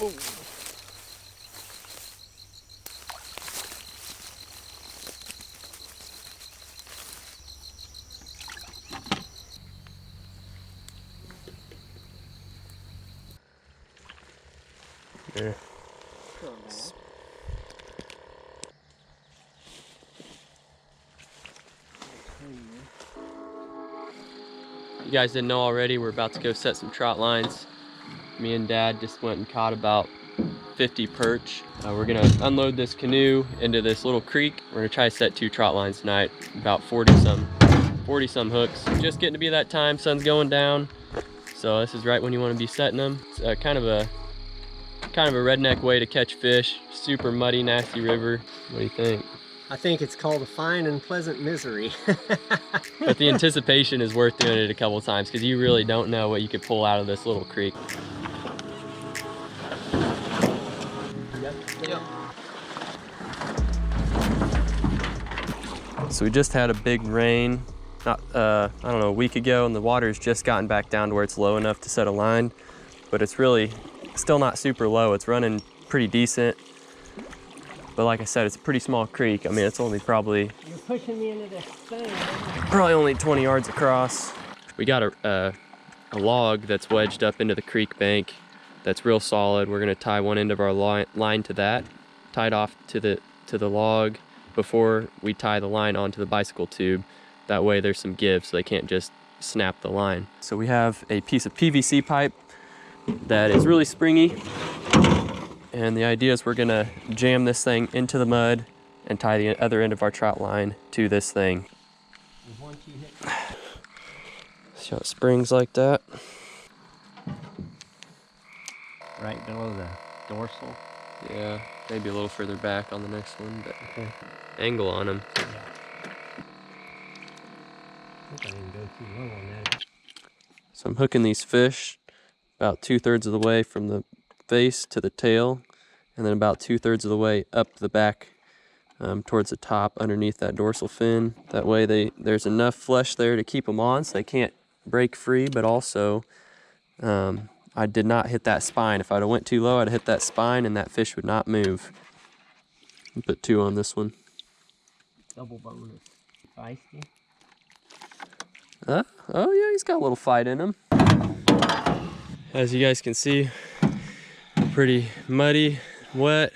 Whoa. Yeah. You guys didn't know already, we're about to go set some trot lines. Me and Dad just went and caught about 50 perch. We're gonna unload this canoe into this little creek. We're gonna try to set 2 trot lines tonight, about 40 some hooks. Just getting to be that time, sun's going down. So this is right when you wanna be setting them. It's kind of a redneck way to catch fish. Super muddy, nasty river. What do you think? I think it's called a fine and pleasant misery. But the anticipation is worth doing it a couple times because you really don't know what you could pull out of this little creek. Yep. So we just had a big rain, I don't know, a week ago, and the water's just gotten back down to where it's low enough to set a line, but it's really still not super low. It's running pretty decent. But like I said, it's a pretty small creek. I mean, it's only probably... You're pushing me into this thing. Probably only 20 yards across. We got a log that's wedged up into the creek bank that's real solid. We're gonna tie one end of our line to that, tied off to the log before we tie the line onto the bicycle tube. That way there's some give so they can't just snap the line. So we have a piece of PVC pipe that is really springy. And the idea is we're gonna jam this thing into the mud and tie the other end of our trout line to this thing. See how it springs like that? Right below the dorsal. Yeah, maybe a little further back on the next one, but okay. Angle on them. Yeah. I think I didn't go too low on that. So I'm hooking these fish about 2/3 of the way from the face to the tail, and then about 2/3 of the way up the back towards the top underneath that dorsal fin. That way there's enough flesh there to keep them on so they can't break free, but also I did not hit that spine. If I'd have went too low, I'd have hit that spine and that fish would not move. I'll put 2 on this one. Double bonus. Feisty. Oh yeah, he's got a little fight in him. As you guys can see, pretty muddy, wet.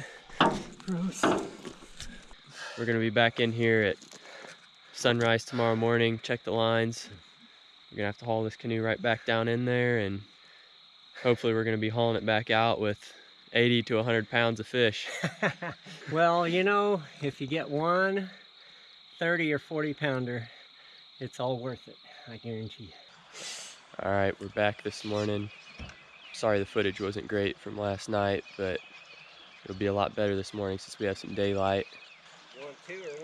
Gross. We're gonna be back in here at sunrise tomorrow morning, check the lines. We're gonna have to haul this canoe right back down in there, and hopefully we're gonna be hauling it back out with 80 to 100 pounds of fish. Well, you know, if you get one 30 or 40 pounder, it's all worth it, I guarantee you. All right, we're back this morning. Sorry the footage wasn't great from last night, but it'll be a lot better this morning since we have some daylight. You want 2 or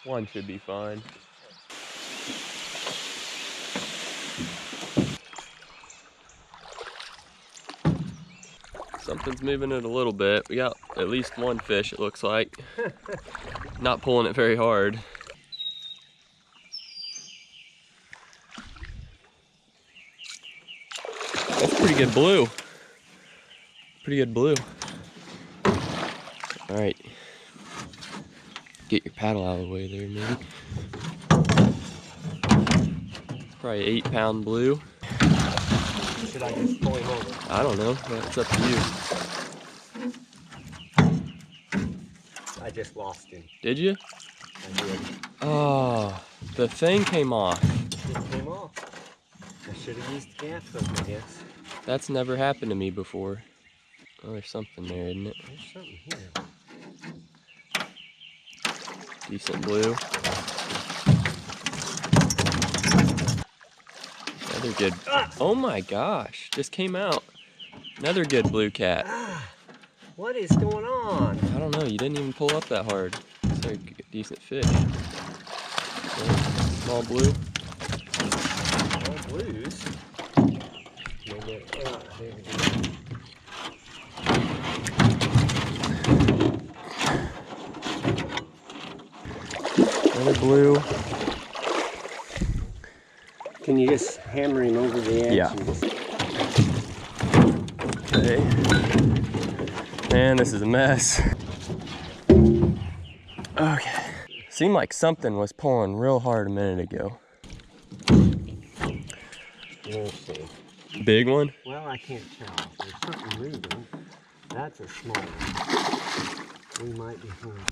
1? One should be fine. Something's moving it a little bit. We got at least one fish, it looks like. Not pulling it very hard. That's pretty good blue. Pretty good blue. All right. Get your paddle out of the way there, maybe. Probably 8-pound blue. Should I just pull him over? I don't know. That's up to you. I just lost him. Did you? I did. Oh, the thing came off. It came off. I should have used the gaff hook, I guess. That's never happened to me before. Oh, there's something there, isn't it? There's something here. Decent blue. Another good. Oh my gosh, just came out. Another good blue cat. What is going on? I don't know, you didn't even pull up that hard. It's a decent fish. Small blue. All blues. Maybe, there we go. Another blue. Can you just hammer him over the edge? Yeah. And just... Okay. man, this is a mess. Okay. Seemed like something was pulling real hard a minute ago. Let's see. Big one? Well, I can't tell. There's something moving. That's a small one. We might be home.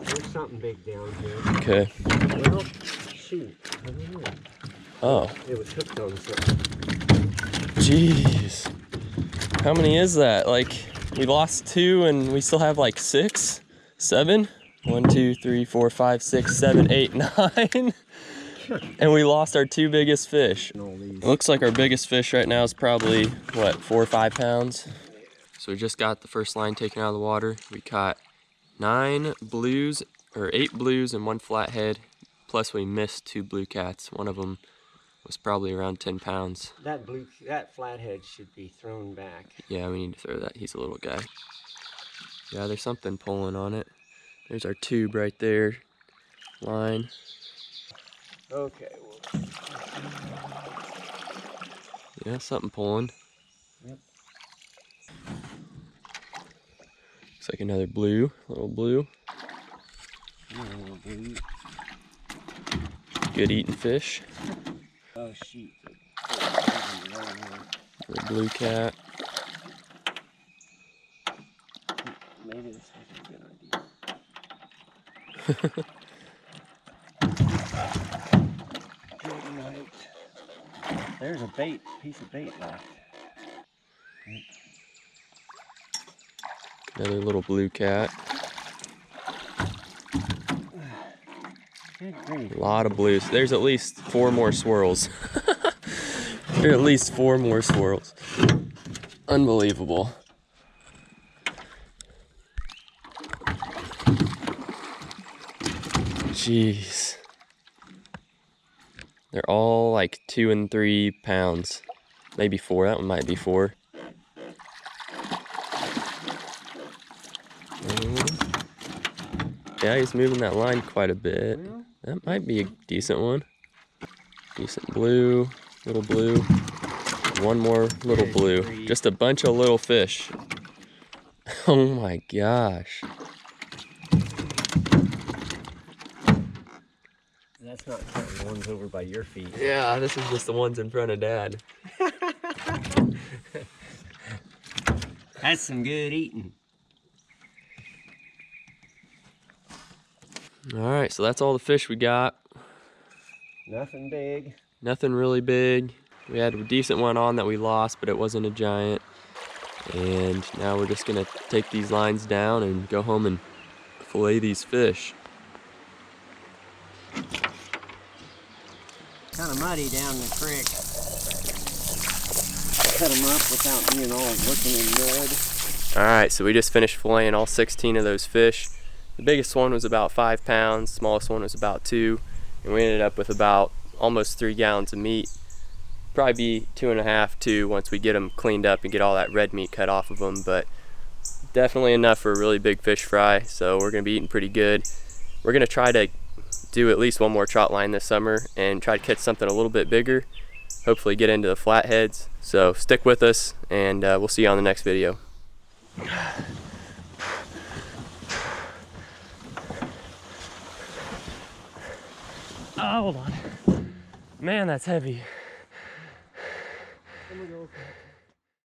There's something big down here. Okay. Well, shoot. I don't know. Oh. It was hooked on something. Jeez. How many is that? Like, we lost 2 and we still have like 6, 7? 1, 2, 3, 4, 5, 6, 7, 8, 9. And we lost our 2 biggest fish. It looks like our biggest fish right now is probably, what, 4 or 5 pounds? So we just got the first line taken out of the water. We caught 8 blues and 1 flathead. Plus we missed 2 blue cats. One of them was probably around 10 pounds. That flathead should be thrown back. Yeah, we need to throw that. He's a little guy. Yeah, there's something pulling on it. There's our tube right there. Line. Okay. Well. Yeah, something pulling. Yep. Looks like another blue, little blue. Little blue. Good eating fish. Oh shoot. Little blue cat. Maybe this is a good idea. There's a piece of bait left. Another little blue cat. Good grief. A lot of blues. There's at least 4 more swirls. There are at least 4 more swirls. Unbelievable. Jeez. They're all like 2 and 3 pounds. Maybe 4. That one might be 4. Yeah, he's moving that line quite a bit. That might be a decent one. Decent blue, little blue. One more little blue. Just a bunch of little fish. Oh my gosh. That's not counting the ones over by your feet. Yeah, this is just the ones in front of Dad. That's some good eating. Alright, so that's all the fish we got. Nothing big. Nothing really big. We had a decent one on that we lost, but it wasn't a giant. And now we're just gonna take these lines down and go home and fillet these fish. Kind of muddy down the creek. Cut them up without being all looking in mud. Alright, so we just finished filleting all 16 of those fish. The biggest one was about 5 pounds, smallest one was about 2, and we ended up with about almost 3 gallons of meat. Probably be 2.5, 2 once we get them cleaned up and get all that red meat cut off of them, but definitely enough for a really big fish fry, so we're going to be eating pretty good. We're going to try to do at least one more trot line this summer and try to catch something a little bit bigger, hopefully get into the flatheads. So stick with us, and we'll see you on the next video. Oh, hold on. Man, that's heavy. I'm gonna go.